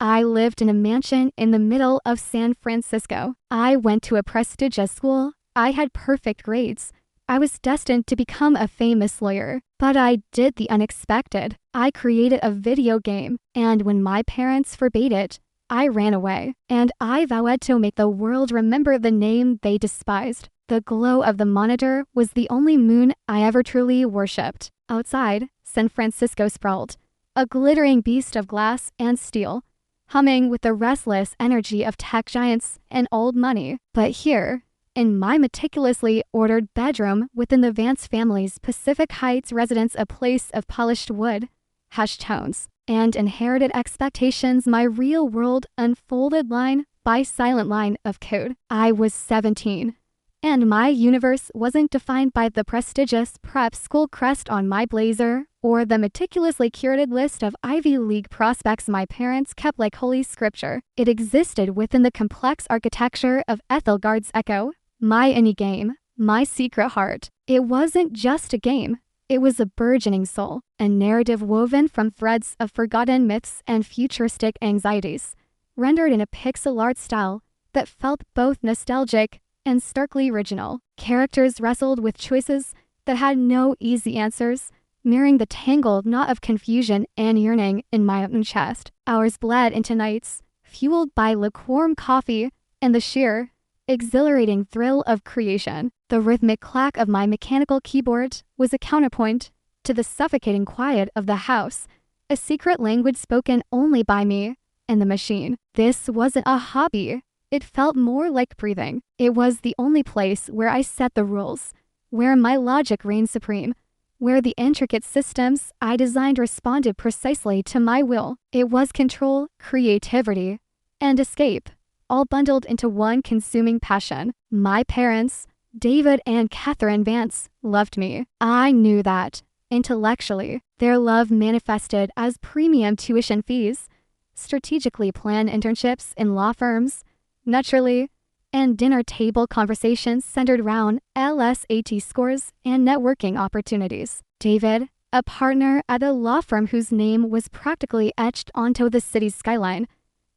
I lived in a mansion in the middle of San Francisco. I went to a prestigious school. I had perfect grades. I was destined to become a famous lawyer. But I did the unexpected. I created a video game, and when my parents forbade it, I ran away, and I vowed to make the world remember the name they despised. The glow of the monitor was the only moon I ever truly worshipped. Outside, San Francisco sprawled, a glittering beast of glass and steel, humming with the restless energy of tech giants and old money. But here, in my meticulously ordered bedroom within the Vance family's Pacific Heights residence, a place of polished wood, hushed tones, and inherited expectations, my real world unfolded line by silent line of code. I was 17, and my universe wasn't defined by the prestigious prep school crest on my blazer or the meticulously curated list of Ivy League prospects my parents kept like holy scripture. It existed within the complex architecture of Ethelgard's Echo, my indie game, my secret heart. It wasn't just a game. It was a burgeoning soul, a narrative woven from threads of forgotten myths and futuristic anxieties, rendered in a pixel art style that felt both nostalgic and starkly original. Characters wrestled with choices that had no easy answers, mirroring the tangled knot of confusion and yearning in my own chest. Hours bled into nights, fueled by lukewarm coffee and the sheer, exhilarating thrill of creation. The rhythmic clack of my mechanical keyboard was a counterpoint to the suffocating quiet of the house, a secret language spoken only by me and the machine. This wasn't a hobby. It felt more like breathing. It was the only place where I set the rules, where my logic reigned supreme, where the intricate systems I designed responded precisely to my will. It was control, creativity, and escape, all bundled into one consuming passion. My parents, David and Catherine Vance, loved me. I knew that. Intellectually, their love manifested as premium tuition fees, strategically planned internships in law firms, naturally, and dinner table conversations centered around LSAT scores and networking opportunities. David, a partner at a law firm whose name was practically etched onto the city's skyline,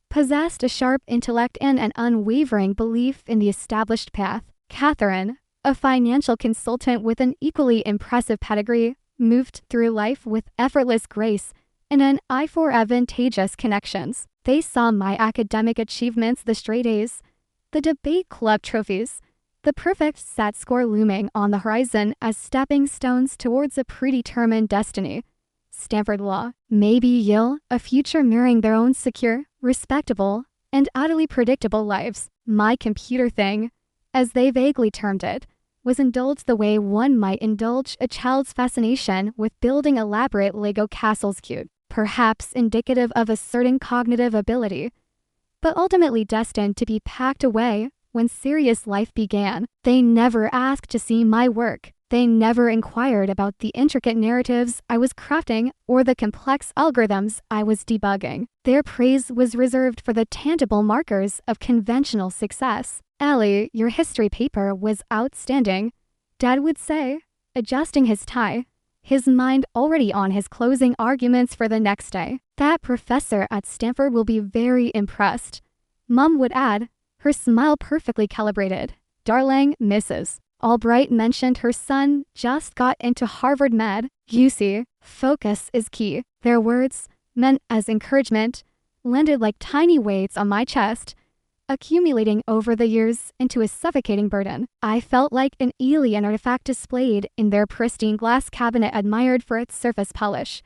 possessed a sharp intellect and an unwavering belief in the established path. Catherine, a financial consultant with an equally impressive pedigree, moved through life with effortless grace and an eye for advantageous connections. They saw my academic achievements, the straight A's, the debate club trophies, the perfect SAT score looming on the horizon as stepping stones towards a predetermined destiny. Stanford Law, maybe Yale, a future mirroring their own secure, respectable, and utterly predictable lives. My computer thing, as they vaguely termed it, was indulged the way one might indulge a child's fascination with building elaborate Lego castles, cute, perhaps indicative of a certain cognitive ability, but ultimately destined to be packed away when serious life began. They never asked to see my work. They never inquired about the intricate narratives I was crafting or the complex algorithms I was debugging. Their praise was reserved for the tangible markers of conventional success. "Ellie, your history paper was outstanding," Dad would say, adjusting his tie, his mind already on his closing arguments for the next day. "That professor at Stanford will be very impressed," Mom would add, her smile perfectly calibrated. "Darling Mrs. Albright mentioned her son just got into Harvard Med. You see, focus is key." Their words, meant as encouragement, landed like tiny weights on my chest, accumulating over the years into a suffocating burden. I felt like an alien artifact displayed in their pristine glass cabinet, admired for its surface polish,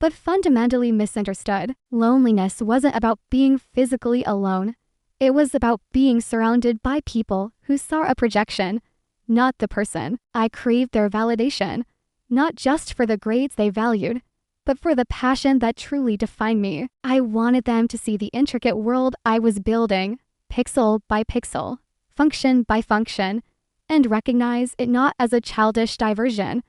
but fundamentally misunderstood. Loneliness wasn't about being physically alone. It was about being surrounded by people who saw a projection, not the person. I craved their validation, not just for the grades they valued, but for the passion that truly defined me. I wanted them to see the intricate world I was building, pixel by pixel, function by function, and recognize it not as a childish diversion,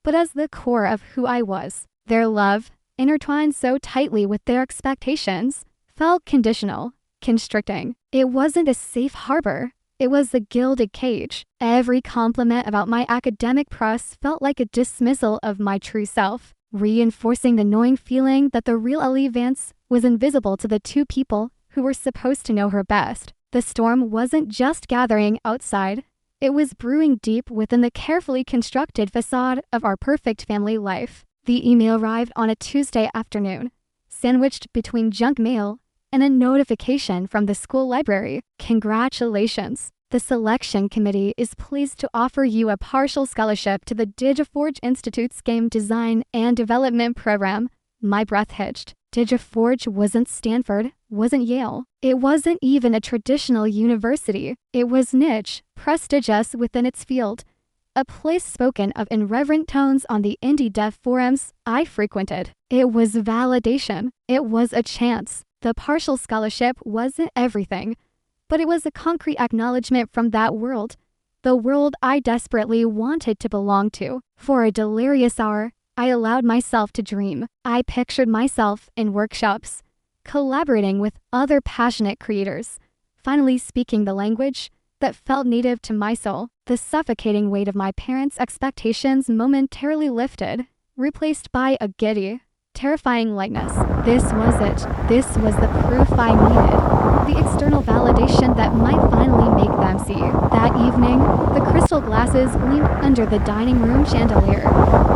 but as the core of who I was. Their love, intertwined so tightly with their expectations, felt conditional, constricting. It wasn't a safe harbor. It was a gilded cage. Every compliment about my academic prowess felt like a dismissal of my true self. reinforcing the gnawing feeling that the real Eleanor Vance was invisible to the two people who were supposed to know her best. The storm wasn't just gathering outside. It was brewing deep within the carefully constructed facade of our perfect family life. The email arrived on a Tuesday afternoon, sandwiched between junk mail and a notification from the school library. Congratulations! The selection committee is pleased to offer you a partial scholarship to the Digiforge Institute's Game Design and Development program. My breath hitched. Digiforge wasn't Stanford, wasn't Yale. It wasn't even a traditional university. It was niche, prestigious within its field. A place spoken of in reverent tones on the indie dev forums I frequented. It was validation. It was a chance. The partial scholarship wasn't everything, but it was a concrete acknowledgement from that world, the world I desperately wanted to belong to. For a delirious hour, I allowed myself to dream. I pictured myself in workshops, collaborating with other passionate creators, finally speaking the language that felt native to my soul. The suffocating weight of my parents' expectations momentarily lifted, replaced by a giddy, terrifying lightness. This was it. This was the proof I needed. The external validation that might finally make them see. That evening, the crystal glasses gleamed under the dining room chandelier,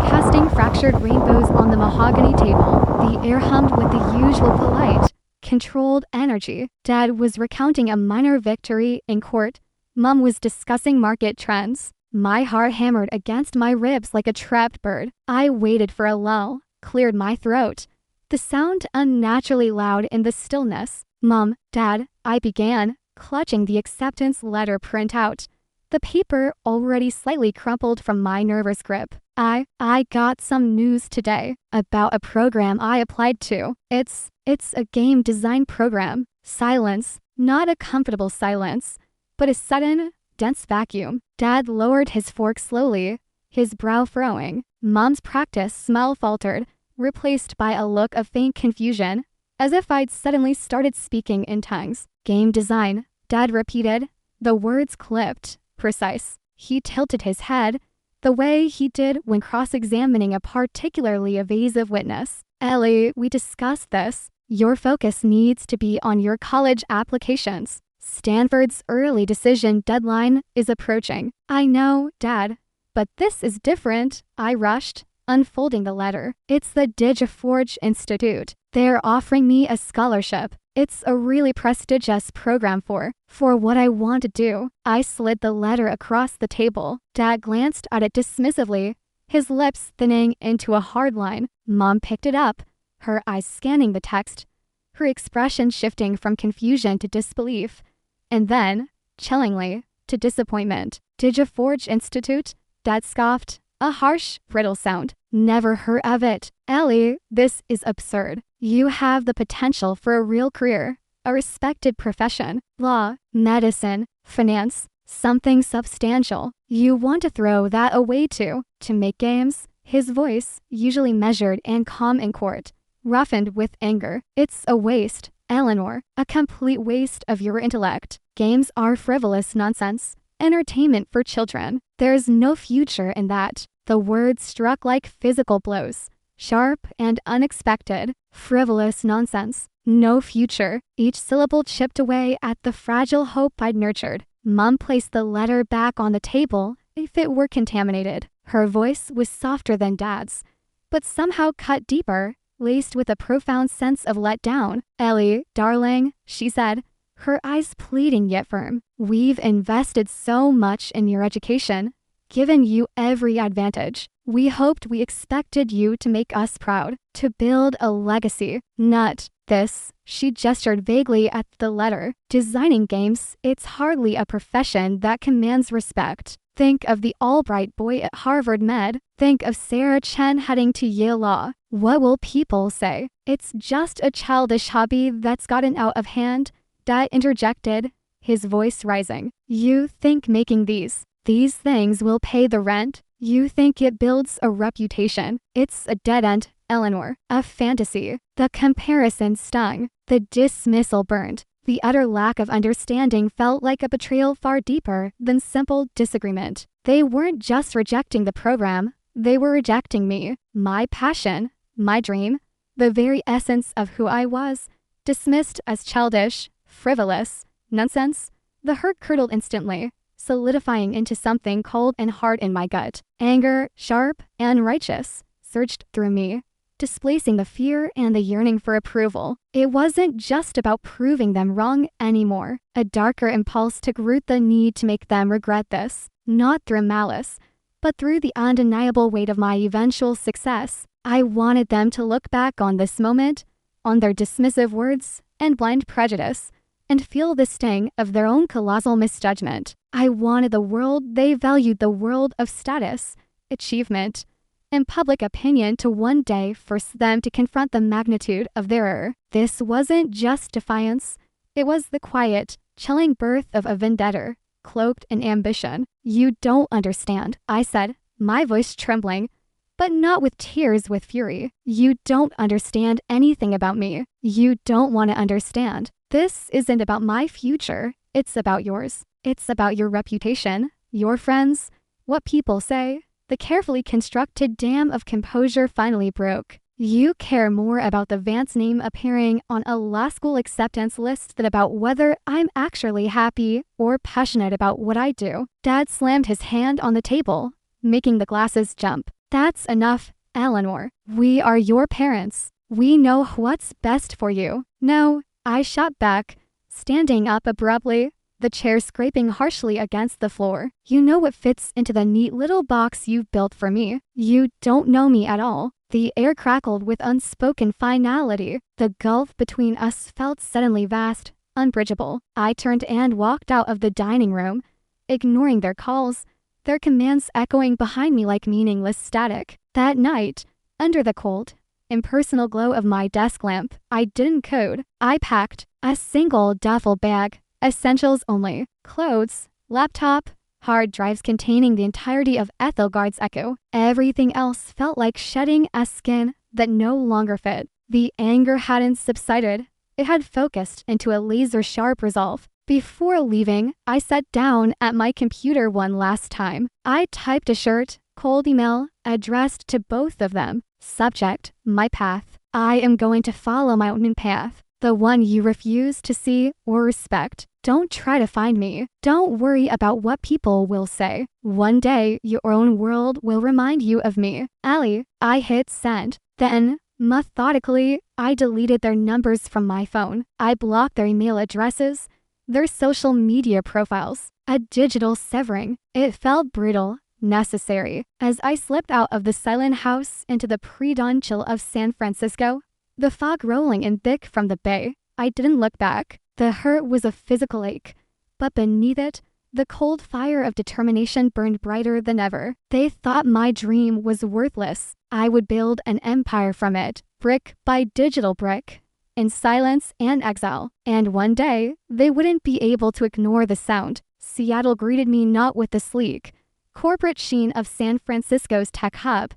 casting fractured rainbows on the mahogany table. The air hummed with the usual polite, controlled energy. Dad was recounting a minor victory in court. Mom was discussing market trends. My heart hammered against my ribs like a trapped bird. I waited for a lull, cleared my throat. The sound unnaturally loud in the stillness. Mom, Dad, I began, clutching the acceptance letter printout, the paper already slightly crumpled from my nervous grip. I got some news today about a program I applied to. It's a game design program. Silence, not a comfortable silence, but a sudden, dense vacuum. Dad lowered his fork slowly, his brow furrowing. Mom's practiced smile faltered, replaced by a look of faint confusion, as if I'd suddenly started speaking in tongues. Game design, Dad repeated. The words clipped, precise. He tilted his head, the way he did when cross-examining a particularly evasive witness. Ellie, we discussed this. Your focus needs to be on your college applications. Stanford's early decision deadline is approaching. I know, Dad, but this is different. I rushed, unfolding the letter. It's the Digiforge Institute. They're offering me a scholarship. It's a really prestigious program for what I want to do. I slid the letter across the table. Dad glanced at it dismissively, his lips thinning into a hard line. Mom picked it up, her eyes scanning the text, her expression shifting from confusion to disbelief, and then, chillingly, to disappointment. Digiforge Institute? Dad scoffed, a harsh, brittle sound. Never heard of it. Ellie, this is absurd. You have the potential for a real career, a respected profession, law, medicine, finance, something substantial. You want to throw that away to make games? His voice, usually measured and calm in court, roughened with anger. It's a waste, Eleanor, a complete waste of your intellect. Games are frivolous nonsense, entertainment for children. There's no future in that. The words struck like physical blows, sharp and unexpected. Frivolous nonsense. No future. Each syllable chipped away at the fragile hope I'd nurtured. Mom placed the letter back on the table if it were contaminated. Her voice was softer than Dad's, but somehow cut deeper, laced with a profound sense of letdown. Ellie, darling, she said, her eyes pleading yet firm. We've invested so much in your education, given you every advantage. We hoped, we expected you to make us proud, to build a legacy. Not this. She gestured vaguely at the letter. Designing games, it's hardly a profession that commands respect. Think of the Albright boy at Harvard Med. Think of Sarah Chen heading to Yale Law. What will people say? It's just a childish hobby that's gotten out of hand, Dad interjected, his voice rising. You think making these things will pay the rent? You think it builds a reputation? It's a dead end, Eleanor. A fantasy. The comparison stung. The dismissal burned. The utter lack of understanding felt like a betrayal far deeper than simple disagreement. They weren't just rejecting the program. They were rejecting me, my passion, my dream, the very essence of who I was, dismissed as childish, frivolous, nonsense. The hurt curdled instantly, solidifying into something cold and hard in my gut. Anger, sharp and righteous, surged through me, displacing the fear and the yearning for approval. It wasn't just about proving them wrong anymore. A darker impulse took root, the need to make them regret this, not through malice, but through the undeniable weight of my eventual success. I wanted them to look back on this moment, on their dismissive words and blind prejudice, and feel the sting of their own colossal misjudgment. I wanted the world they valued, the world of status, achievement, and public opinion, to one day force them to confront the magnitude of their error. This wasn't just defiance. It was the quiet, chilling birth of a vendetta, cloaked in ambition. "You don't understand," I said, my voice trembling, but not with tears, with fury. "You don't understand anything about me. You don't want to understand. This isn't about my future. It's about yours. It's about your reputation, your friends, what people say." The carefully constructed dam of composure finally broke. "You care more about the Vance name appearing on a law school acceptance list than about whether I'm actually happy or passionate about what I do." Dad slammed his hand on the table, making the glasses jump. "That's enough, Eleanor. We are your parents. We know what's best for you." "No," I shot back, standing up abruptly, the chair scraping harshly against the floor. "You know what fits into the neat little box you've built for me. You don't know me at all." The air crackled with unspoken finality. The gulf between us felt suddenly vast, unbridgeable. I turned and walked out of the dining room, ignoring their calls, their commands echoing behind me like meaningless static. That night, under the cold, impersonal glow of my desk lamp, I didn't code. I packed a single duffel bag, essentials only, clothes, laptop, hard drives containing the entirety of Ethelgard's Echo. Everything else felt like shedding a skin that no longer fit. The anger hadn't subsided. It had focused into a laser-sharp resolve. Before leaving, I sat down at my computer one last time. I typed a short, cold email addressed to both of them. Subject: my path. I am going to follow my own path, the one you refuse to see or respect. Don't try to find me. Don't worry about what people will say. One day, your own world will remind you of me. Allie. I hit send. Then, methodically, I deleted their numbers from my phone. I blocked their email addresses, their social media profiles. A digital severing. It felt brutal, necessary. As I slipped out of the silent house into the pre-dawn chill of San Francisco, the fog rolling in thick from the bay, I didn't look back. The hurt was a physical ache, but beneath it, the cold fire of determination burned brighter than ever. They thought my dream was worthless. I would build an empire from it, brick by digital brick, in silence and exile. And one day, they wouldn't be able to ignore the sound. Seattle greeted me not with the sleek, corporate sheen of San Francisco's tech hub,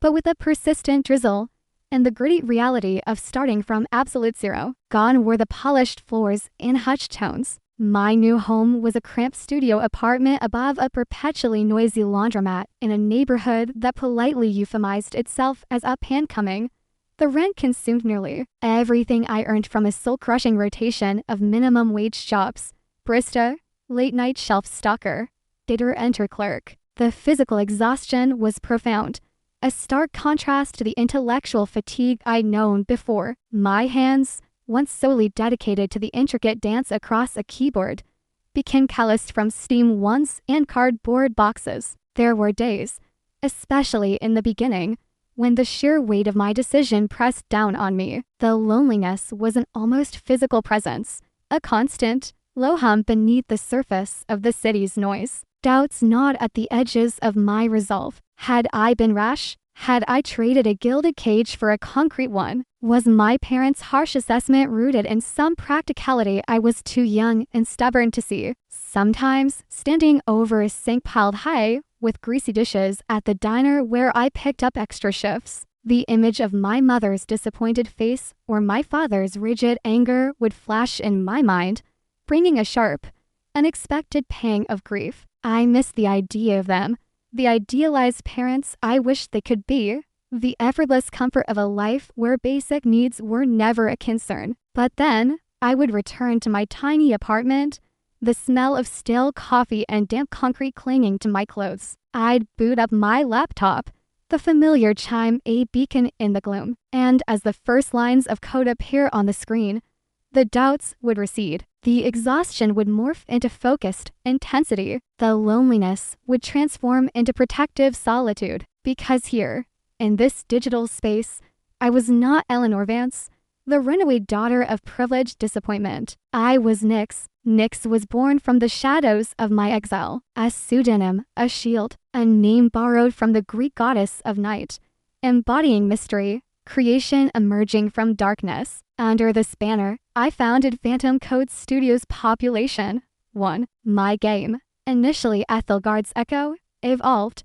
but with a persistent drizzle and the gritty reality of starting from absolute zero. Gone were the polished floors and hushed tones. My new home was a cramped studio apartment above a perpetually noisy laundromat in a neighborhood that politely euphemized itself as up-and-coming. The rent consumed nearly everything I earned from a soul-crushing rotation of minimum wage jobs: barista, late-night shelf stocker, data entry clerk. The physical exhaustion was profound, a stark contrast to the intellectual fatigue I'd known before. My hands, once solely dedicated to the intricate dance across a keyboard, became calloused from steam wands and cardboard boxes. There were days, especially in the beginning, when the sheer weight of my decision pressed down on me. The loneliness was an almost physical presence, a constant, low hum beneath the surface of the city's noise. Doubts gnawed at the edges of my resolve. Had I been rash? Had I traded a gilded cage for a concrete one? Was my parents' harsh assessment rooted in some practicality I was too young and stubborn to see? Sometimes, standing over a sink piled high with greasy dishes at the diner where I picked up extra shifts, the image of my mother's disappointed face or my father's rigid anger would flash in my mind, bringing a sharp, unexpected pang of grief. I missed the idea of them, the idealized parents I wished they could be, the effortless comfort of a life where basic needs were never a concern. But then, I would return to my tiny apartment, the smell of stale coffee and damp concrete clinging to my clothes. I'd boot up my laptop, the familiar chime a beacon in the gloom, and as the first lines of code appear on the screen, the doubts would recede. The exhaustion would morph into focused intensity. The loneliness would transform into protective solitude. Because here, in this digital space, I was not Eleanor Vance, the runaway daughter of privileged disappointment. I was Nyx. Nyx was born from the shadows of my exile, a pseudonym, a shield, a name borrowed from the Greek goddess of night, embodying mystery, creation emerging from darkness. Under this banner, I founded Phantom Code Studios Population 1. My game, initially Ethelgard's Echo, evolved,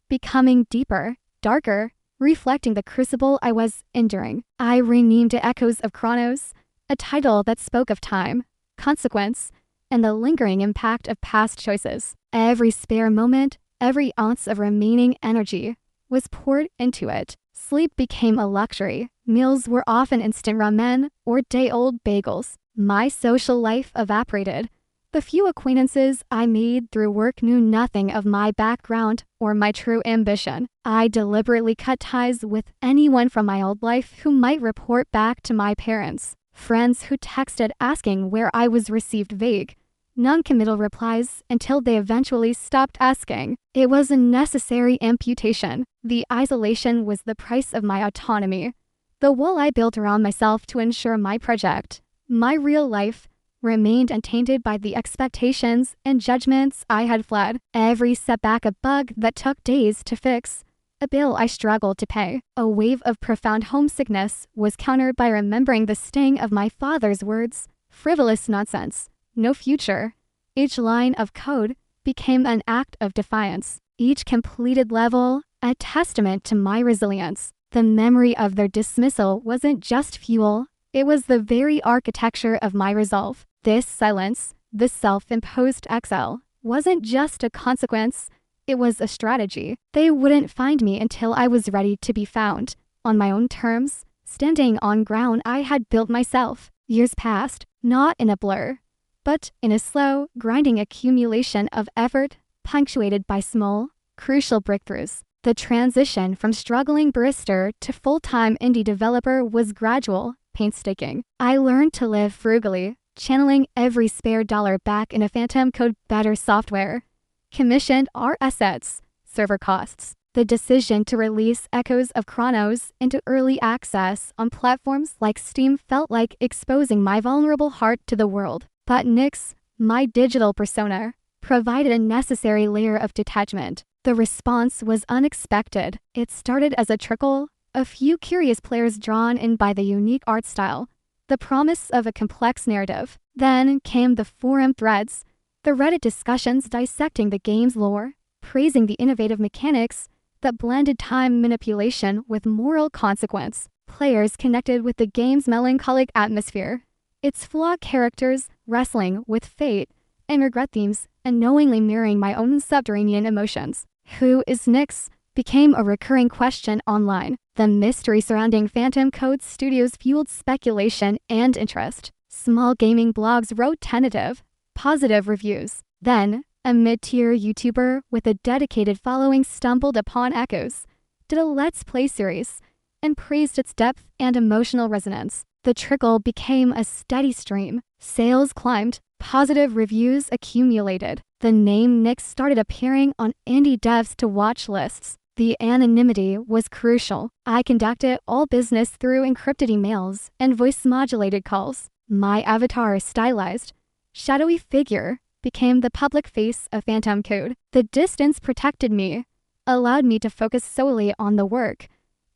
becoming deeper, darker, reflecting the crucible I was enduring. I renamed it Echoes of Chronos, a title that spoke of time, consequence, and the lingering impact of past choices. Every spare moment, every ounce of remaining energy was poured into it. Sleep became a luxury. Meals were often instant ramen or day-old bagels. My social life evaporated. The few acquaintances I made through work knew nothing of my background or my true ambition. I deliberately cut ties with anyone from my old life who might report back to my parents. Friends who texted asking where I was received vague, non-committal replies until they eventually stopped asking. It was a necessary amputation. The isolation was the price of my autonomy. The wall I built around myself to ensure my project, my real life, remained untainted by the expectations and judgments I had fled. Every setback a bug that took days to fix, a bill I struggled to pay. A wave of profound homesickness was countered by remembering the sting of my father's words, frivolous nonsense, no future. Each line of code became an act of defiance. Each completed level, a testament to my resilience. The memory of their dismissal wasn't just fuel, it was the very architecture of my resolve. This silence, this self-imposed exile, wasn't just a consequence, it was a strategy. They wouldn't find me until I was ready to be found, on my own terms, standing on ground I had built myself. Years passed, not in a blur, but in a slow, grinding accumulation of effort, punctuated by small, crucial breakthroughs. The transition from struggling barista to full-time indie developer was gradual, painstaking. I learned to live frugally, channeling every spare dollar back into Phantom Code better software. Commissioned our assets, server costs. The decision to release Echoes of Chronos into early access on platforms like Steam felt like exposing my vulnerable heart to the world. But Nyx, my digital persona, provided a necessary layer of detachment. The response was unexpected. It started as a trickle, a few curious players drawn in by the unique art style, the promise of a complex narrative. Then came the forum threads, the Reddit discussions dissecting the game's lore, praising the innovative mechanics that blended time manipulation with moral consequence. Players connected with the game's melancholic atmosphere, its flawed characters wrestling with fate and regret themes, and knowingly mirroring my own subterranean emotions. Who is Nyx became a recurring question online. The mystery surrounding Phantom Code Studios fueled speculation and interest. Small gaming blogs wrote tentative, positive reviews. Then, a mid-tier YouTuber with a dedicated following stumbled upon Echoes, did a Let's Play series, and praised its depth and emotional resonance. The trickle became a steady stream. Sales climbed, positive reviews accumulated. The name Nyx started appearing on indie devs to watch lists. The anonymity was crucial. I conducted all business through encrypted emails and voice-modulated calls. My avatar stylized, shadowy figure became the public face of Phantom Code. The distance protected me, allowed me to focus solely on the work,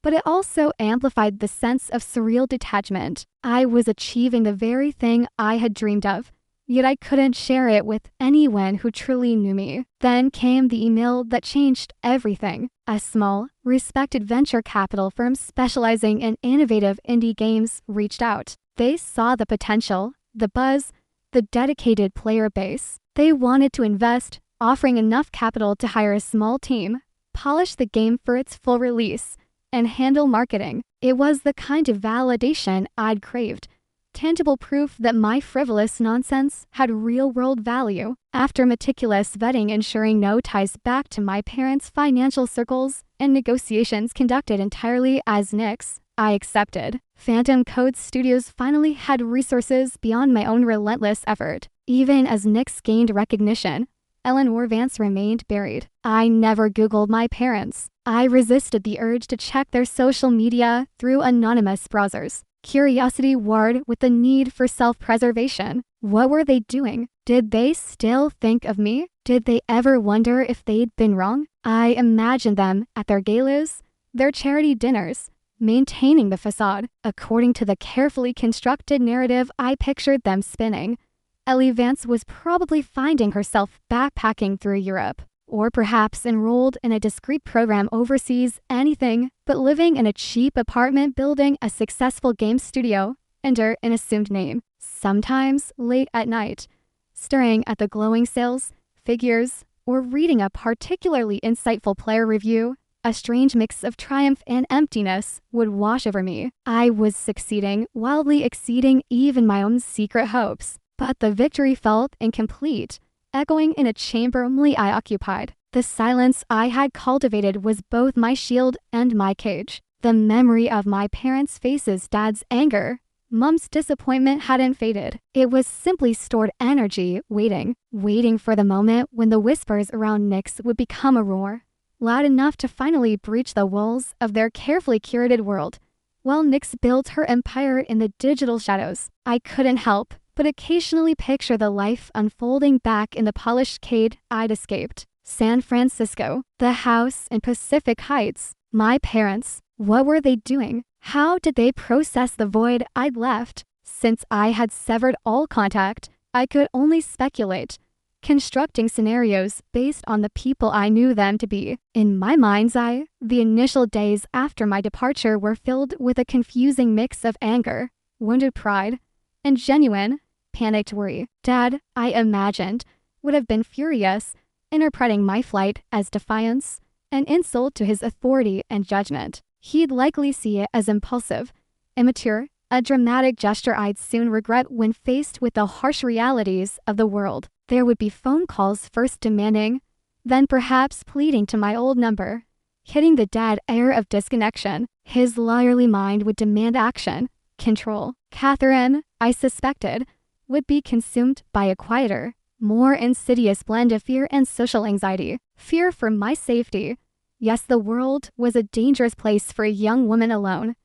but it also amplified the sense of surreal detachment. I was achieving the very thing I had dreamed of, yet I couldn't share it with anyone who truly knew me. Then came the email that changed everything. A small, respected venture capital firm specializing in innovative indie games reached out. They saw the potential, the buzz, the dedicated player base. They wanted to invest, offering enough capital to hire a small team, polish the game for its full release, and handle marketing. It was the kind of validation I'd craved. Tangible proof that my frivolous nonsense had real-world value. After meticulous vetting ensuring no ties back to my parents' financial circles and negotiations conducted entirely as Nick's, I accepted. Phantom Code Studios finally had resources beyond my own relentless effort. Even as Nick's gained recognition, Eleanor Vance remained buried. I never Googled my parents. I resisted the urge to check their social media through anonymous browsers. Curiosity warred with the need for self-preservation. What were they doing? Did they still think of me? Did they ever wonder if they'd been wrong? I imagined them at their galas, their charity dinners, maintaining the facade. According to the carefully constructed narrative I pictured them spinning, Ellie Vance was probably finding herself backpacking through Europe, or perhaps enrolled in a discreet program overseas, anything but living in a cheap apartment building a successful game studio under an assumed name. Sometimes late at night, staring at the glowing sales figures or reading a particularly insightful player review, a strange mix of triumph and emptiness would wash over me. I was succeeding, wildly exceeding even my own secret hopes, but the victory felt incomplete, echoing in a chamber only I occupied. The silence I had cultivated was both my shield and my cage. The memory of my parents' faces, Dad's anger, Mum's disappointment hadn't faded. It was simply stored energy, waiting for the moment when the whispers around Nick's would become a roar, loud enough to finally breach the walls of their carefully curated world. While Nick's built her empire in the digital shadows, I couldn't help but occasionally picture the life unfolding back in the polished cade I'd escaped. San Francisco, the house in Pacific Heights. My parents, what were they doing? How did they process the void I'd left? Since I had severed all contact, I could only speculate, constructing scenarios based on the people I knew them to be. In my mind's eye, the initial days after my departure were filled with a confusing mix of anger, wounded pride, and genuine, panicked worry. Dad, I imagined, would have been furious, interpreting my flight as defiance, an insult to his authority and judgment. He'd likely see it as impulsive, immature, a dramatic gesture I'd soon regret when faced with the harsh realities of the world. There would be phone calls first demanding, then perhaps pleading to my old number, hitting the dead air of disconnection. His lawyerly mind would demand action, control. Catherine, I suspected, would be consumed by a quieter, more insidious blend of fear and social anxiety. Fear for my safety. Yes, the world was a dangerous place for a young woman alone,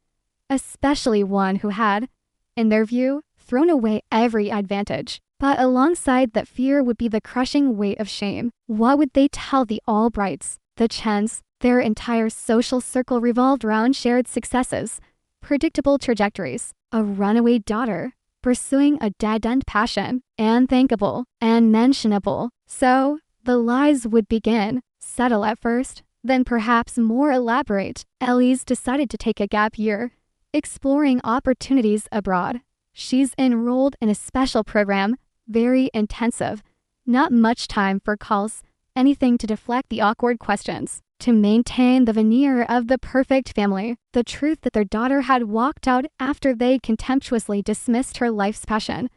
especially one who had, in their view, thrown away every advantage. But alongside that fear would be the crushing weight of shame. What would they tell the Albrights, the Chens? Their entire social circle revolved around shared successes, predictable trajectories, a runaway daughter, pursuing a dead-end passion, unthinkable and mentionable. So, the lies would begin, subtle at first, then perhaps more elaborate. Ellie's decided to take a gap year, exploring opportunities abroad. She's enrolled in a special program, very intensive. Not much time for calls, anything to deflect the awkward questions. To maintain the veneer of the perfect family, the truth that their daughter had walked out after they contemptuously dismissed her life's passion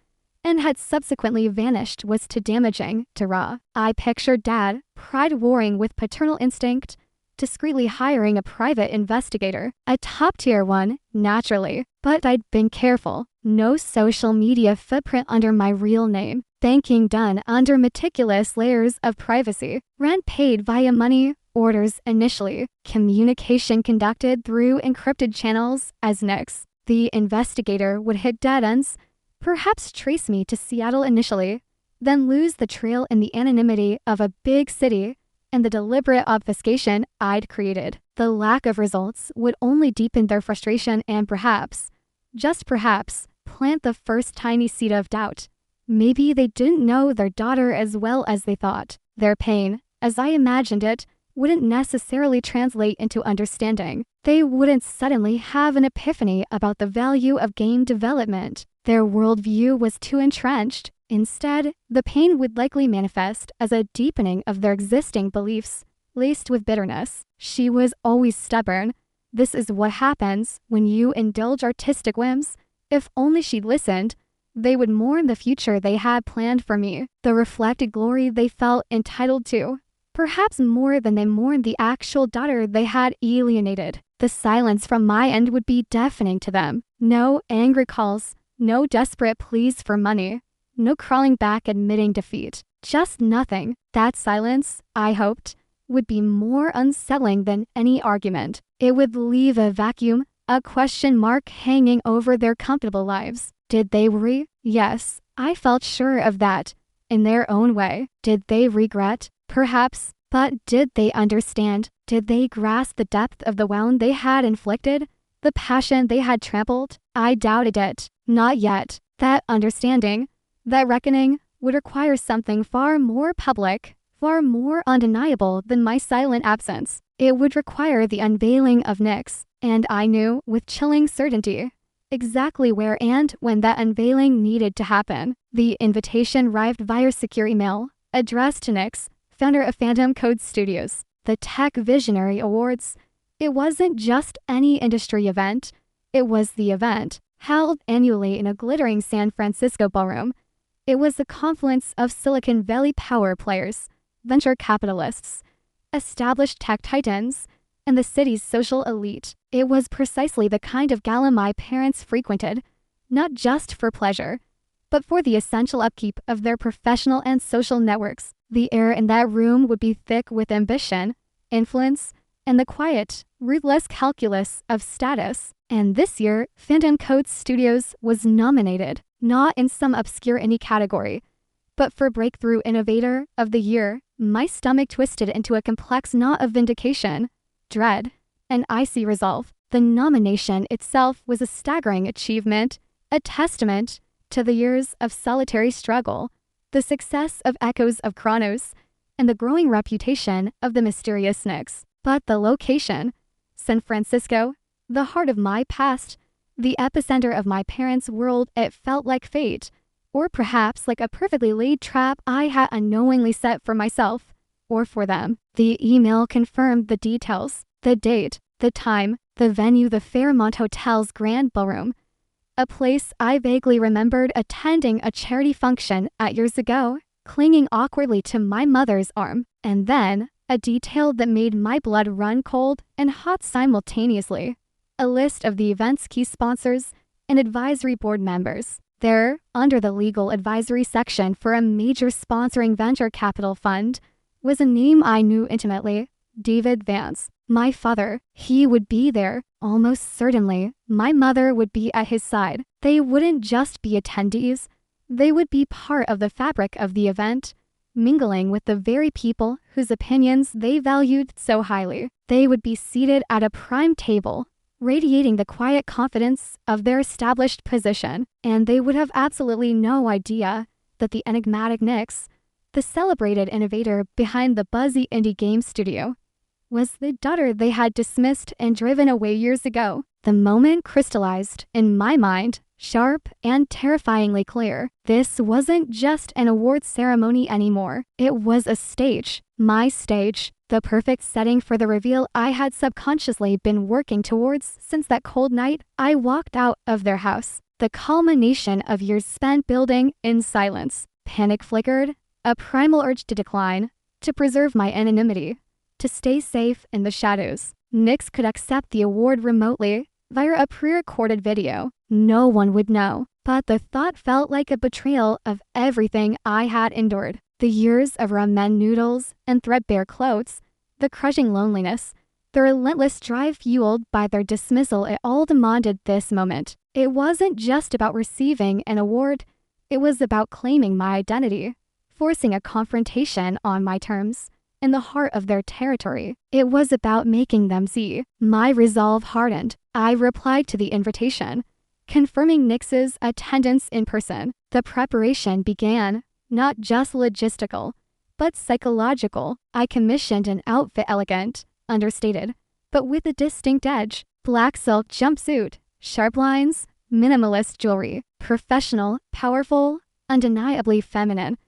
and had subsequently vanished was too damaging to raw. I pictured Dad, pride warring with paternal instinct, discreetly hiring a private investigator, a top-tier one, naturally. But I'd been careful. No social media footprint under my real name. Banking done under meticulous layers of privacy. Rent paid via money orders initially. Communication conducted through encrypted channels as Nick's. The investigator would hit dead ends, perhaps trace me to Seattle initially, then lose the trail in the anonymity of a big city and the deliberate obfuscation I'd created. The lack of results would only deepen their frustration and perhaps, just perhaps, plant the first tiny seed of doubt. Maybe they didn't know their daughter as well as they thought. Their pain, as I imagined it, wouldn't necessarily translate into understanding. They wouldn't suddenly have an epiphany about the value of game development. Their worldview was too entrenched, Instead, the pain would likely manifest as a deepening of their existing beliefs, laced with bitterness. She was always stubborn. This is what happens when you indulge artistic whims. If only she listened, they would mourn the future they had planned for me, the reflected glory they felt entitled to, perhaps more than they mourned the actual daughter they had alienated. The silence from my end would be deafening to them. No angry calls, no desperate pleas for money, no crawling back admitting defeat. Just nothing. That silence, I hoped, would be more unsettling than any argument. It would leave a vacuum, a question mark hanging over their comfortable lives. Did they worry? Yes, I felt sure of that. In their own way. Did they regret? Perhaps. But did they understand? Did they grasp the depth of the wound they had inflicted? The passion they had trampled? I doubted it. Not yet. That understanding, that reckoning, would require something far more public, far more undeniable than my silent absence. It would require the unveiling of Nyx, and I knew, with chilling certainty, exactly where and when that unveiling needed to happen. The invitation arrived via secure email, addressed to Nyx, founder of Phantom Code Studios, the Tech Visionary Awards. It wasn't just any industry event. It was the event, held annually in a glittering San Francisco ballroom. It was a confluence of Silicon Valley power players, venture capitalists, established tech titans, and the city's social elite. It was precisely the kind of gala my parents frequented, not just for pleasure, but for the essential upkeep of their professional and social networks. The air in that room would be thick with ambition, influence, and the quiet, ruthless calculus of status. And this year, Phantom Code Studios was nominated, not in some obscure indie category, but for Breakthrough Innovator of the Year. My stomach twisted into a complex knot of vindication, dread, and icy resolve. The nomination itself was a staggering achievement, a testament to the years of solitary struggle, the success of Echoes of Chronos, and the growing reputation of the mysterious Nyx. But the location, San Francisco, the heart of my past, the epicenter of my parents' world, it felt like fate, or perhaps like a perfectly laid trap I had unknowingly set for myself, or for them. The email confirmed the details, the date, the time, the venue, the Fairmont Hotel's Grand Ballroom, a place I vaguely remembered attending a charity function at years ago, clinging awkwardly to my mother's arm, and then a detail that made my blood run cold and hot simultaneously. A list of the event's key sponsors and advisory board members. There, under the legal advisory section for a major sponsoring venture capital fund, was a name I knew intimately, David Vance. My father, he would be there, almost certainly. My mother would be at his side. They wouldn't just be attendees, they would be part of the fabric of the event, mingling with the very people whose opinions they valued so highly. They would be seated at a prime table, radiating the quiet confidence of their established position, and they would have absolutely no idea that the enigmatic Nyx, the celebrated innovator behind the buzzy indie game studio, was the daughter they had dismissed and driven away years ago. The moment crystallized in my mind, sharp and terrifyingly clear. This wasn't just an awards ceremony anymore. It was a stage, my stage, the perfect setting for the reveal I had subconsciously been working towards since that cold night I walked out of their house. The culmination of years spent building in silence. Panic flickered, a primal urge to decline, to preserve my anonymity, to stay safe in the shadows. Nyx could accept the award remotely, via a pre-recorded video. No one would know, but the thought felt like a betrayal of everything I had endured. The years of ramen noodles and threadbare clothes, the crushing loneliness, the relentless drive fueled by their dismissal, it all demanded this moment. It wasn't just about receiving an award, it was about claiming my identity, forcing a confrontation on my terms, in the heart of their territory. It was about making them see. My resolve hardened. I replied to the invitation, confirming Nyx's attendance in person. The preparation began, not just logistical, but psychological. I commissioned an outfit elegant, understated, but with a distinct edge. Black silk jumpsuit, sharp lines, minimalist jewelry, professional, powerful, undeniably feminine,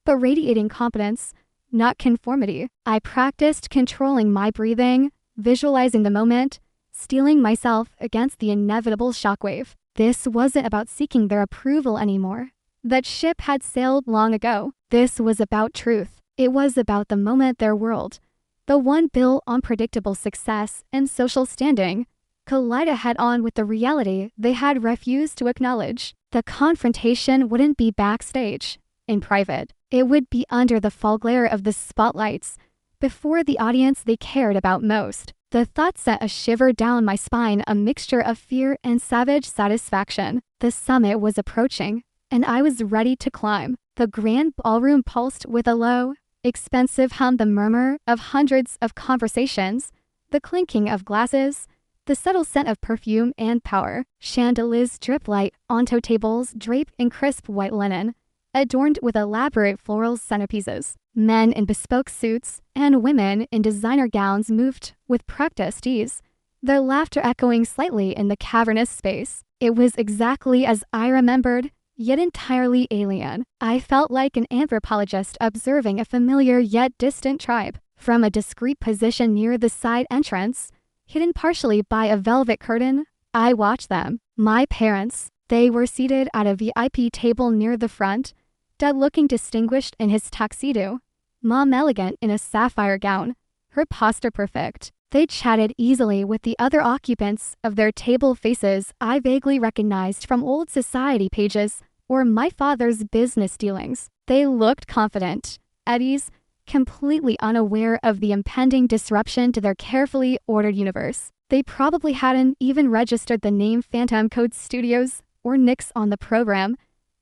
but radiating competence, not conformity. I practiced controlling my breathing, visualizing the moment, steeling myself against the inevitable shockwave. This wasn't about seeking their approval anymore. That ship had sailed long ago. This was about truth. It was about the moment their world, the one built on predictable success and social standing, collided head-on with the reality they had refused to acknowledge. The confrontation wouldn't be backstage, in private. It would be under the full glare of the spotlights, before the audience they cared about most. The thought sent a shiver down my spine, a mixture of fear and savage satisfaction. The summit was approaching, and I was ready to climb. The grand ballroom pulsed with a low, expensive hum, the murmur of hundreds of conversations, the clinking of glasses, the subtle scent of perfume and power. Chandeliers dripped light onto tables draped in crisp white linen, adorned with elaborate floral centerpieces. Men in bespoke suits and women in designer gowns moved with practiced ease, their laughter echoing slightly in the cavernous space. It was exactly as I remembered, yet entirely alien. I felt like an anthropologist observing a familiar yet distant tribe. From a discreet position near the side entrance, hidden partially by a velvet curtain, I watched them. My parents. They were seated at a VIP table near the front, Dad looking distinguished in his tuxedo, Mom elegant in a sapphire gown, her posture perfect. They chatted easily with the other occupants of their table, faces I vaguely recognized from old society pages or my father's business dealings. They looked confident, at ease, completely unaware of the impending disruption to their carefully ordered universe. They probably hadn't even registered the name Phantom Code Studios or Nix on the program,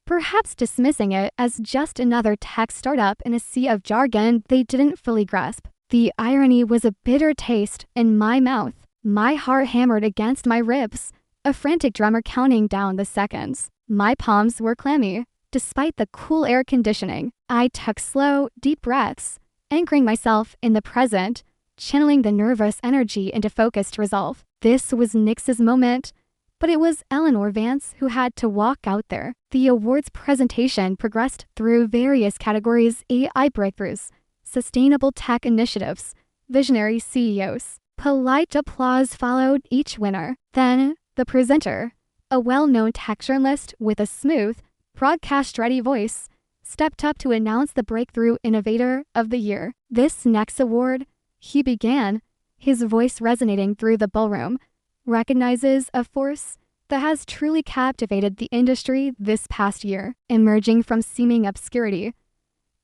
perhaps dismissing it as just another tech startup in a sea of jargon they didn't fully grasp. The irony was a bitter taste in my mouth. My heart hammered against my ribs, a frantic drummer counting down the seconds. My palms were clammy, despite the cool air conditioning. I took slow, deep breaths, anchoring myself in the present, channeling the nervous energy into focused resolve. This was Nix's moment, but it was Eleanor Vance who had to walk out there. The awards presentation progressed through various categories: AI breakthroughs, sustainable tech initiatives, visionary CEOs. Polite applause followed each winner. Then, the presenter, a well-known tech journalist with a smooth, broadcast-ready voice, stepped up to announce the Breakthrough Innovator of the Year. This next award, he began, his voice resonating through the ballroom, recognizes a force that has truly captivated the industry this past year. Emerging from seeming obscurity,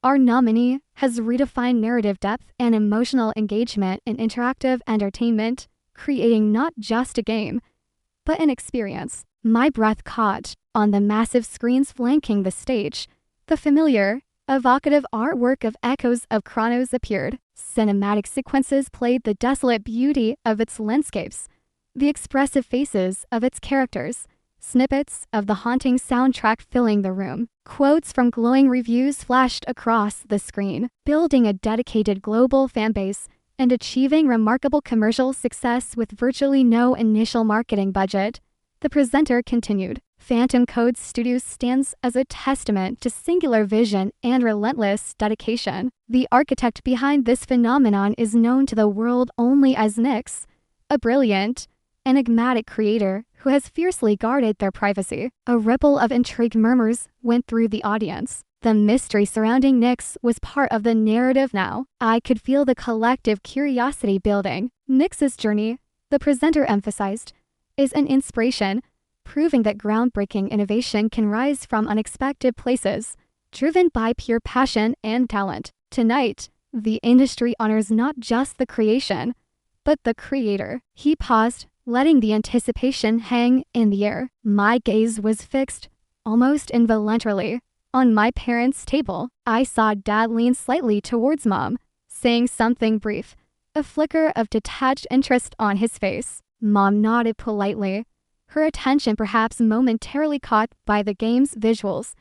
our nominee has redefined narrative depth and emotional engagement in interactive entertainment, creating not just a game, but an experience. My breath caught on the massive screens flanking the stage. The familiar, evocative artwork of echoes of Chronos appeared. Cinematic sequences played the desolate beauty of its landscapes, the expressive faces of its characters, snippets of the haunting soundtrack filling the room. Quotes from glowing reviews flashed across the screen. Building a dedicated global fanbase and achieving remarkable commercial success with virtually no initial marketing budget, the presenter continued. Phantom Code Studios stands as a testament to singular vision and relentless dedication. The architect behind this phenomenon is known to the world only as Nix, a brilliant, enigmatic creator who has fiercely guarded their privacy. A ripple of intrigue murmurs went through the audience. The mystery surrounding Nix was part of the narrative now. I could feel the collective curiosity building. Nix's journey, the presenter emphasized, is an inspiration, proving that groundbreaking innovation can rise from unexpected places, driven by pure passion and talent. Tonight, the industry honors not just the creation, but the creator. He paused, letting the anticipation hang in the air. My gaze was fixed, almost involuntarily, on my parents' table. I saw Dad lean slightly towards Mom, saying something brief, a flicker of detached interest on his face. Mom nodded politely, her attention perhaps momentarily caught by the game's visuals,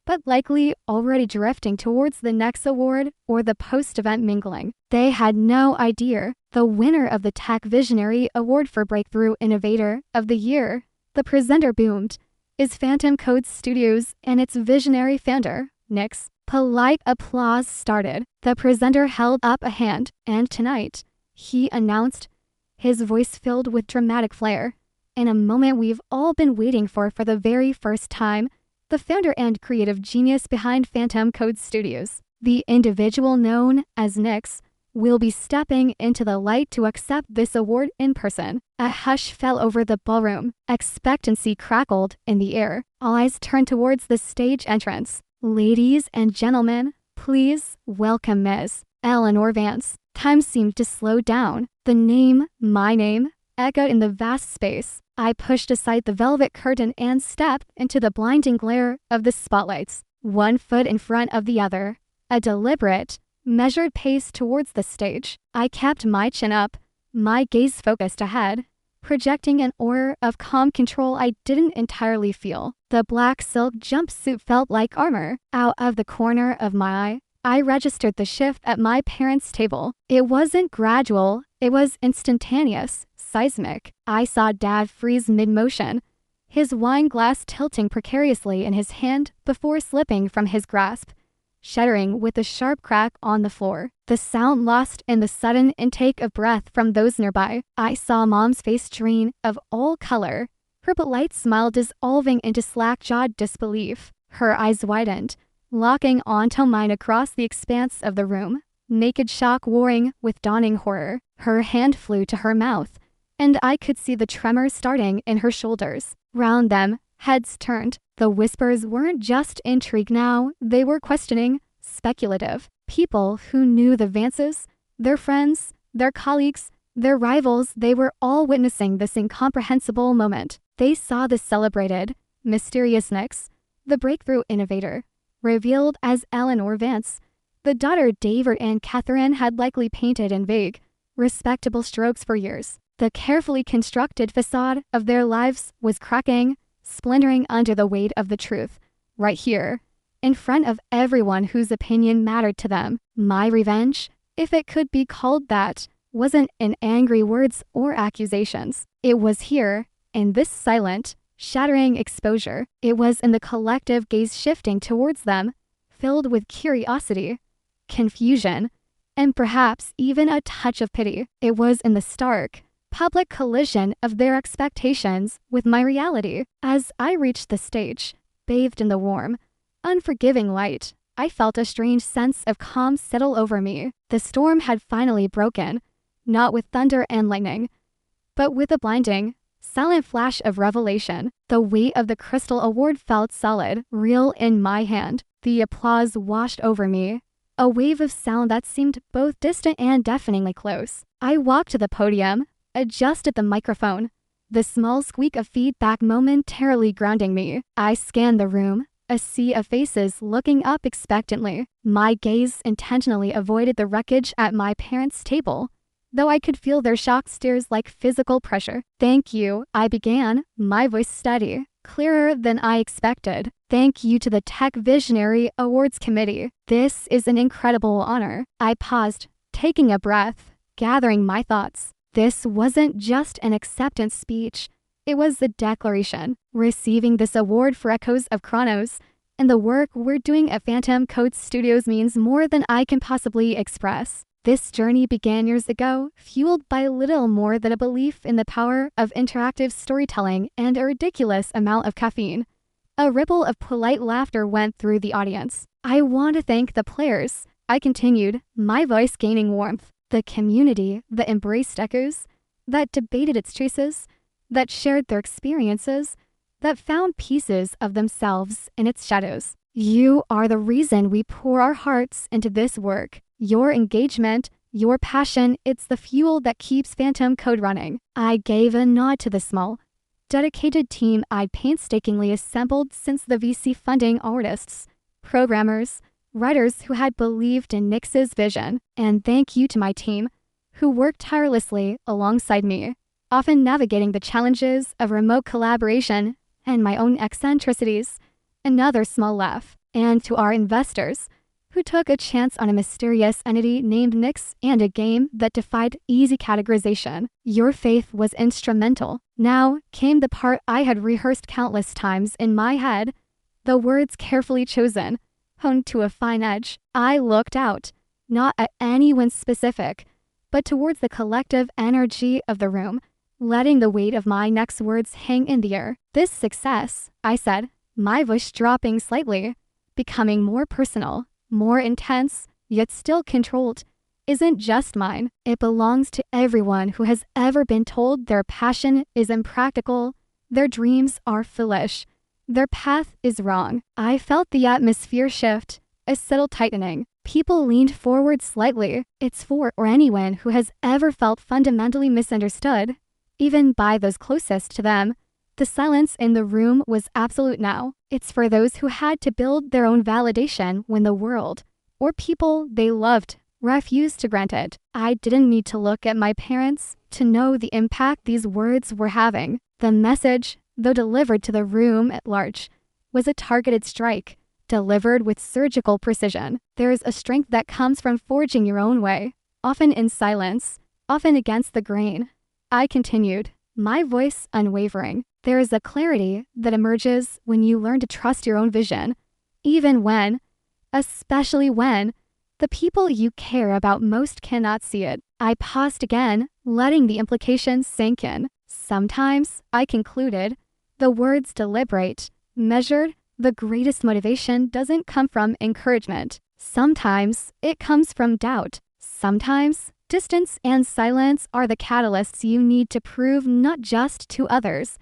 but likely already drifting towards the next award or the post-event mingling. They had no idea. The winner of the Tech Visionary Award for Breakthrough Innovator of the Year, the presenter boomed, is Phantom Code Studios and its visionary founder, Nyx. Polite applause started. The presenter held up a hand, and tonight, he announced, his voice filled with dramatic flair. In a moment we've all been waiting for the very first time, the founder and creative genius behind Phantom Code Studios, the individual known as Nyx, will be stepping into the light to accept this award in person. A hush fell over the ballroom. Expectancy crackled in the air. All eyes turned towards the stage entrance. Ladies and gentlemen, please welcome Ms. Eleanor Vance. Time seemed to slow down. The name, my name, echoed in the vast space. I pushed aside the velvet curtain and stepped into the blinding glare of the spotlights, one foot in front of the other. A deliberate, measured pace towards the stage. I kept my chin up, my gaze focused ahead, projecting an aura of calm control I didn't entirely feel. The black silk jumpsuit felt like armor. Out of the corner of my eye, I registered the shift at my parents' table. It wasn't gradual, it was instantaneous, seismic. I saw Dad freeze mid-motion, his wine glass tilting precariously in his hand before slipping from his grasp, shattering with a sharp crack on the floor. The sound lost in the sudden intake of breath from those nearby. I saw Mom's face drain of all color, her polite smile dissolving into slack-jawed disbelief. Her eyes widened, locking onto mine across the expanse of the room, naked shock warring with dawning horror. Her hand flew to her mouth, and I could see the tremor starting in her shoulders. Round them, heads turned. The whispers weren't just intrigue now, they were questioning, speculative. People who knew the Vances, their friends, their colleagues, their rivals, they were all witnessing this incomprehensible moment. They saw the celebrated, mysterious Nyx, the breakthrough innovator, revealed as Eleanor Vance, the daughter David and Catherine had likely painted in vague, respectable strokes for years. The carefully constructed facade of their lives was cracking, splintering under the weight of the truth. Right here, in front of everyone whose opinion mattered to them. My revenge, if it could be called that, wasn't in angry words or accusations. It was here, in this silent, shattering exposure. It was in the collective gaze shifting towards them, filled with curiosity, confusion, and perhaps even a touch of pity. It was in the stark, public collision of their expectations with my reality. As I reached the stage, bathed in the warm, unforgiving light, I felt a strange sense of calm settle over me. The storm had finally broken, not with thunder and lightning, but with a blinding, silent flash of revelation. The weight of the Crystal Award felt solid, real in my hand. The applause washed over me, a wave of sound that seemed both distant and deafeningly close. I walked to the podium, adjusted the microphone, the small squeak of feedback momentarily grounding me. I scanned the room, a sea of faces looking up expectantly. My gaze intentionally avoided the wreckage at my parents' table, though I could feel their shocked stares like physical pressure. Thank you, I began, my voice steady, clearer than I expected. Thank you to the Tech Visionary Awards Committee. This is an incredible honor. I paused, taking a breath, gathering my thoughts. This wasn't just an acceptance speech. It was the declaration. Receiving this award for Echoes of Chronos and the work we're doing at Phantom Code Studios means more than I can possibly express. This journey began years ago, fueled by little more than a belief in the power of interactive storytelling and a ridiculous amount of caffeine. A ripple of polite laughter went through the audience. I want to thank the players, I continued, my voice gaining warmth. The community that embraced Echoes, that debated its choices, that shared their experiences, that found pieces of themselves in its shadows. You are the reason we pour our hearts into this work. Your engagement, your passion, it's the fuel that keeps Phantom Code running. I gave a nod to the small, dedicated team I'd painstakingly assembled since the VC funding artists, programmers, writers who had believed in Nyx's vision, and thank you to my team, who worked tirelessly alongside me, often navigating the challenges of remote collaboration and my own eccentricities. Another small laugh. And to our investors, who took a chance on a mysterious entity named Nyx and a game that defied easy categorization. Your faith was instrumental. Now came the part I had rehearsed countless times in my head, the words carefully chosen, honed to a fine edge. I looked out, not at anyone specific, but towards the collective energy of the room, letting the weight of my next words hang in the air. This success, I said, my voice dropping slightly, becoming more personal, more intense, yet still controlled, isn't just mine. It belongs to everyone who has ever been told their passion is impractical, their dreams are foolish, their path is wrong. I felt the atmosphere shift, a subtle tightening. People leaned forward slightly. It's for anyone who has ever felt fundamentally misunderstood, even by those closest to them. The silence in the room was absolute now. It's for those who had to build their own validation when the world, or people they loved, refused to grant it. I didn't need to look at my parents to know the impact these words were having. The message, though delivered to the room at large, was a targeted strike, delivered with surgical precision. There is a strength that comes from forging your own way, often in silence, often against the grain. I continued, my voice unwavering. There is a clarity that emerges when you learn to trust your own vision, even when, especially when, the people you care about most cannot see it. I paused again, letting the implications sink in. Sometimes, I concluded, the words deliberate, measured, the greatest motivation doesn't come from encouragement. Sometimes, it comes from doubt. Sometimes, distance and silence are the catalysts you need to prove not just to others,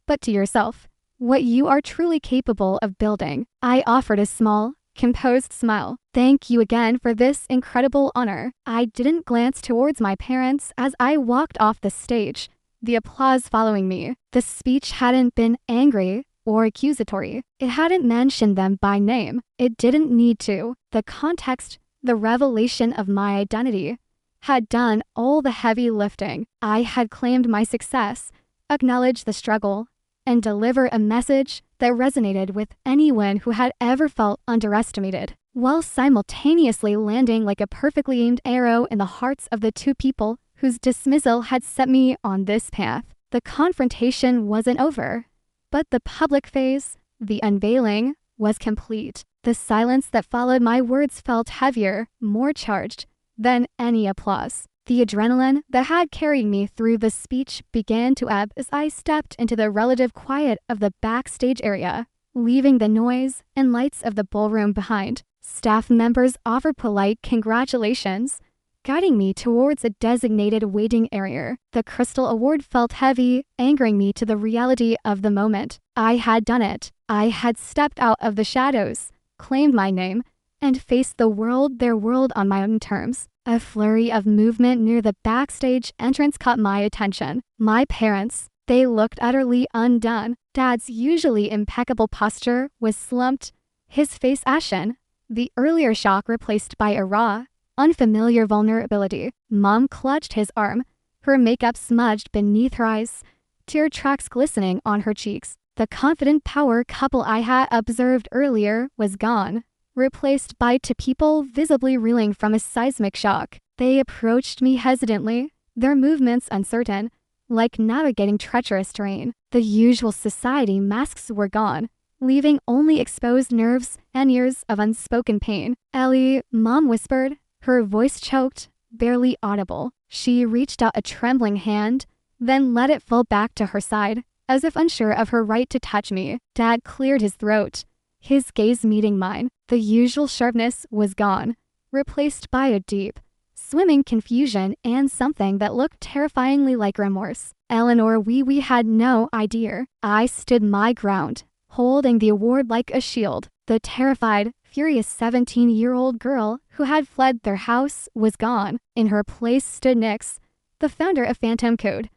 but to yourself, what you are truly capable of building. I offered a small, composed smile. Thank you again for this incredible honor. I didn't glance towards my parents as I walked off the stage, the applause following me. The speech hadn't been angry or accusatory. It hadn't mentioned them by name. It didn't need to. The context, the revelation of my identity, had done all the heavy lifting. I had claimed my success, acknowledged the struggle, and delivered a message that resonated with anyone who had ever felt underestimated, while simultaneously landing like a perfectly aimed arrow in the hearts of the two people whose dismissal had set me on this path. The confrontation wasn't over, but the public phase, the unveiling, was complete. The silence that followed my words felt heavier, more charged than any applause. The adrenaline that had carried me through the speech began to ebb as I stepped into the relative quiet of the backstage area, leaving the noise and lights of the ballroom behind. Staff members offered polite congratulations, guiding me towards a designated waiting area. The Crystal Award felt heavy, anchoring me to the reality of the moment. I had done it. I had stepped out of the shadows, claimed my name, and faced the world, their world on my own terms. A flurry of movement near the backstage entrance caught my attention. My parents, they looked utterly undone. Dad's usually impeccable posture was slumped, his face ashen, the earlier shock replaced by a raw, unfamiliar vulnerability. Mom clutched his arm, her makeup smudged beneath her eyes, tear tracks glistening on her cheeks. The confident power couple I had observed earlier was gone, replaced by two people visibly reeling from a seismic shock. They approached me hesitantly, their movements uncertain, like navigating treacherous terrain. The usual society masks were gone, leaving only exposed nerves and years of unspoken pain. "Ellie," Mom whispered, her voice choked, barely audible. She reached out a trembling hand, then let it fall back to her side, as if unsure of her right to touch me. Dad cleared his throat, his gaze meeting mine. The usual sharpness was gone, replaced by a deep, swimming confusion and something that looked terrifyingly like remorse. Eleanor, we had no idea. I stood my ground, holding the award like a shield. The terrified, furious 17-year-old girl who had fled their house was gone. In her place stood Nyx, the founder of Phantom Code,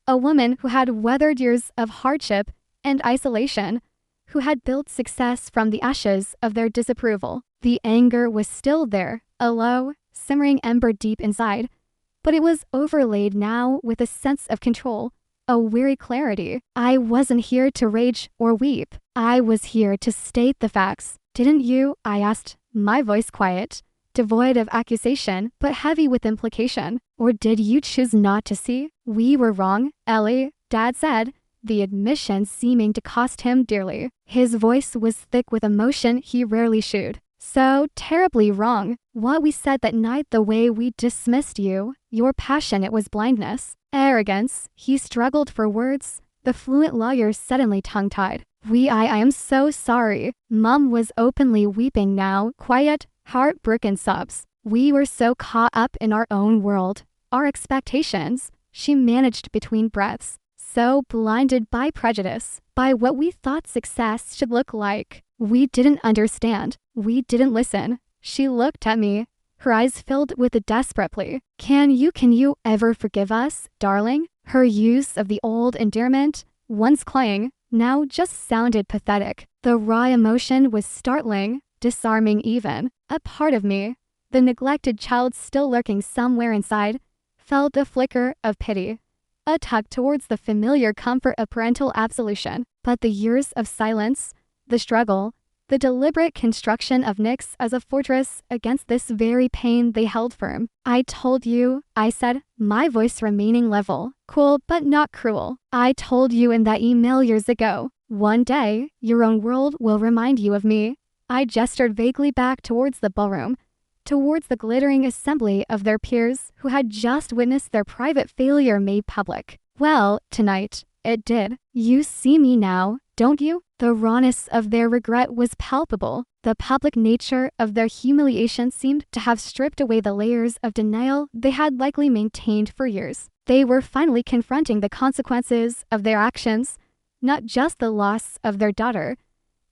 a woman who had weathered years of hardship and isolation, who had built success from the ashes of their disapproval. The anger was still there, a low, simmering ember deep inside, but it was overlaid now with a sense of control, a weary clarity. I wasn't here to rage or weep. I was here to state the facts. "Didn't you?" I asked, my voice quiet, devoid of accusation, but heavy with implication. Or did you choose not to see? We were wrong, Ellie, Dad said, the admission seeming to cost him dearly. His voice was thick with emotion he rarely showed. So terribly wrong. What we said that night, the way we dismissed you, your passion, it was blindness, arrogance. He struggled for words. The fluent lawyer suddenly tongue-tied. I am so sorry. Mom was openly weeping now, quiet, heartbroken sobs. We were so caught up in our own world, our expectations. She managed between breaths, so blinded by prejudice, by what we thought success should look like. We didn't understand. We didn't listen. She looked at me, her eyes filled with a desperate plea. Can you ever forgive us, darling? Her use of the old endearment, once clang, now just sounded pathetic. The raw emotion was startling, disarming even. A part of me, the neglected child still lurking somewhere inside, felt a flicker of pity, a tug towards the familiar comfort of parental absolution. But the years of silence, the struggle, the deliberate construction of Nyx as a fortress against this very pain, they held firm. I told you, I said, my voice remaining level, cool but not cruel. I told you in that email years ago. One day, your own world will remind you of me. I gestured vaguely back towards the ballroom, towards the glittering assembly of their peers who had just witnessed their private failure made public. Well, tonight, it did. You see me now, don't you? The rawness of their regret was palpable. The public nature of their humiliation seemed to have stripped away the layers of denial they had likely maintained for years. They were finally confronting the consequences of their actions, not just the loss of their daughter,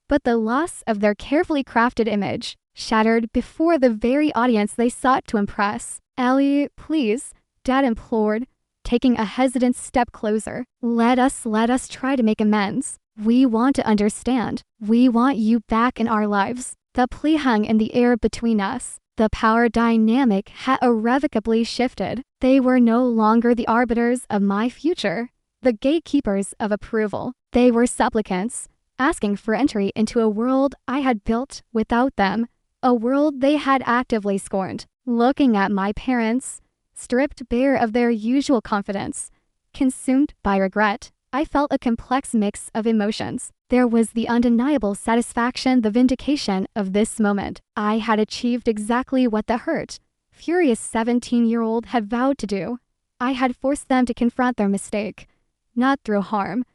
but the loss of their carefully crafted image, shattered before the very audience they sought to impress. Ellie, please, Dad implored, taking a hesitant step closer. Let us try to make amends. We want to understand. We want you back in our lives. The plea hung in the air between us. The power dynamic had irrevocably shifted. They were no longer the arbiters of my future, the gatekeepers of approval. They were supplicants, asking for entry into a world I had built without them, a world they had actively scorned. Looking at my parents, stripped bare of their usual confidence, consumed by regret, I felt a complex mix of emotions. There was the undeniable satisfaction, the vindication of this moment. I had achieved exactly what the hurt, furious 17-year-old had vowed to do. I had forced them to confront their mistake, not through harm,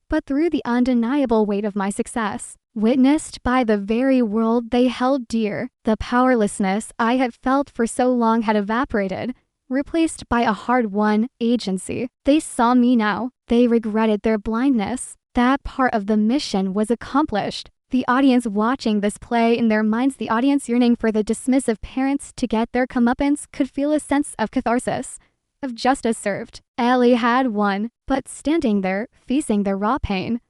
but through the undeniable weight of my success, witnessed by the very world they held dear. The powerlessness I had felt for so long had evaporated, replaced by a hard-won agency. They saw me now. They regretted their blindness. That part of the mission was accomplished. The audience watching this play in their minds, the audience yearning for the dismissive parents to get their comeuppance, could feel a sense of catharsis, of justice served. Ellie had won, but standing there, facing their raw pain,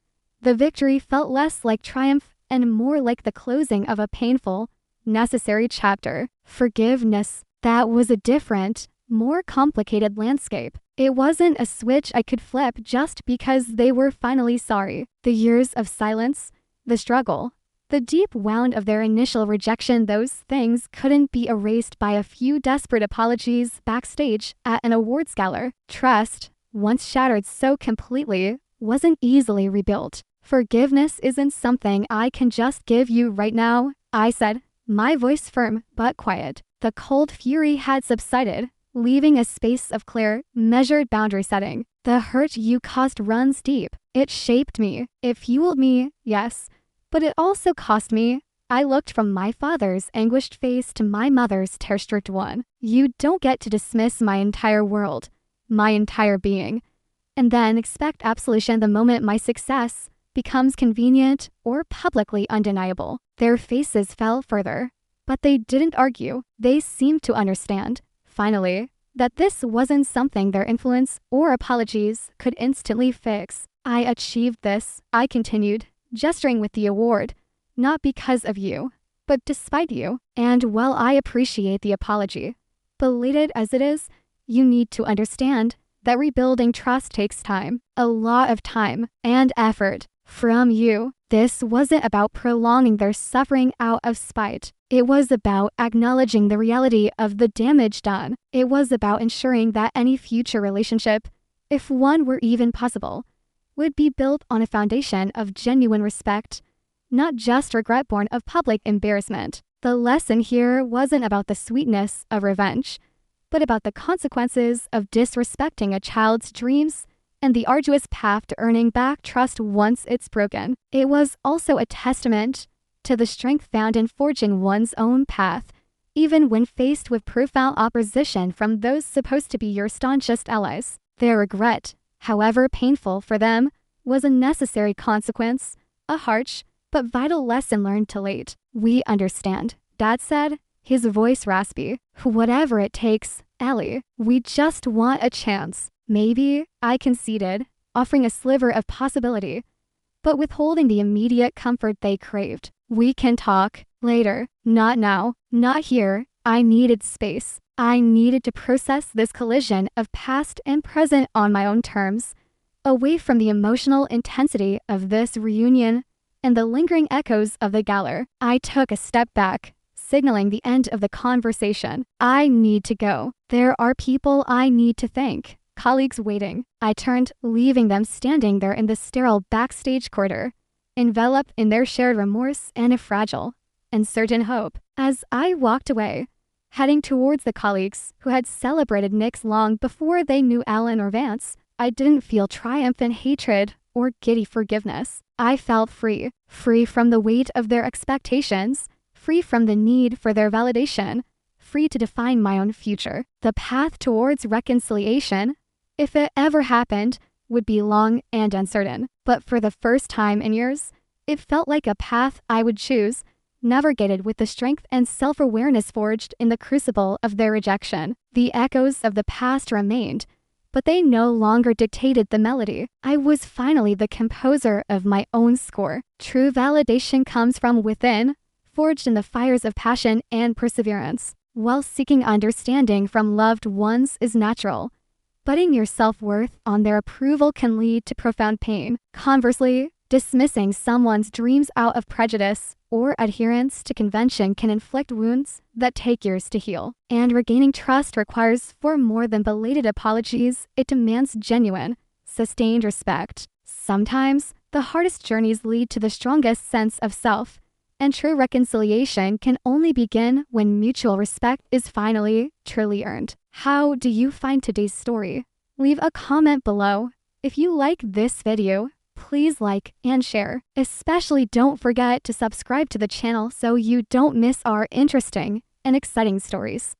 the victory felt less like triumph and more like the closing of a painful, necessary chapter. Forgiveness, that was a different, more complicated landscape. It wasn't a switch I could flip just because they were finally sorry. The years of silence, the struggle, the deep wound of their initial rejection, those things couldn't be erased by a few desperate apologies backstage at an awards gala. Trust, once shattered so completely, wasn't easily rebuilt. Forgiveness isn't something I can just give you right now, I said, my voice firm but quiet. The cold fury had subsided, leaving a space of clear, measured boundary setting. The hurt you caused runs deep. It shaped me. It fueled me, yes, but it also cost me. I looked from my father's anguished face to my mother's tear-stripped one. You don't get to dismiss my entire world, my entire being, and then expect absolution the moment my success becomes convenient or publicly undeniable. Their faces fell further, but they didn't argue. They seemed to understand, finally, that this wasn't something their influence or apologies could instantly fix. I achieved this, I continued, gesturing with the award, not because of you, but despite you. And while I appreciate the apology, belated as it is, you need to understand that rebuilding trust takes time, a lot of time and effort. from you. This wasn't about prolonging their suffering out of spite. It was about acknowledging the reality of the damage done. It was about ensuring that any future relationship, if one were even possible, would be built on a foundation of genuine respect, not just regret born of public embarrassment. The lesson here wasn't about the sweetness of revenge, but about the consequences of disrespecting a child's dreams and the arduous path to earning back trust once it's broken. It was also a testament to the strength found in forging one's own path, even when faced with profound opposition from those supposed to be your staunchest allies. Their regret, however painful for them, was a necessary consequence, a harsh but vital lesson learned too late. "We understand," Dad said, his voice raspy. "Whatever it takes, Ellie. We just want a chance." "Maybe," I conceded, offering a sliver of possibility, but withholding the immediate comfort they craved. "We can talk later. Not now. Not here." I needed space. I needed to process this collision of past and present on my own terms, away from the emotional intensity of this reunion and the lingering echoes of the Gala. I took a step back, signaling the end of the conversation. "I need to go. There are people I need to thank. Colleagues waiting." I turned, leaving them standing there in the sterile backstage corridor, enveloped in their shared remorse and a fragile, uncertain hope. As I walked away, heading towards the colleagues who had celebrated Nick's long before they knew Eleanor Vance, I didn't feel triumphant hatred or giddy forgiveness. I felt free, free from the weight of their expectations, free from the need for their validation, free to define my own future. The path towards reconciliation, if it ever happened, would be long and uncertain. But for the first time in years, it felt like a path I would choose, navigated with the strength and self-awareness forged in the crucible of their rejection. The echoes of the past remained, but they no longer dictated the melody. I was finally the composer of my own score. True validation comes from within, forged in the fires of passion and perseverance. While seeking understanding from loved ones is natural, putting your self-worth on their approval can lead to profound pain. Conversely, dismissing someone's dreams out of prejudice or adherence to convention can inflict wounds that take years to heal. And regaining trust requires far more than belated apologies. It demands genuine, sustained respect. Sometimes, the hardest journeys lead to the strongest sense of self, and true reconciliation can only begin when mutual respect is finally, truly earned. How do you find today's story? Leave a comment below. If you like this video, please like and share. Especially don't forget to subscribe to the channel so you don't miss our interesting and exciting stories.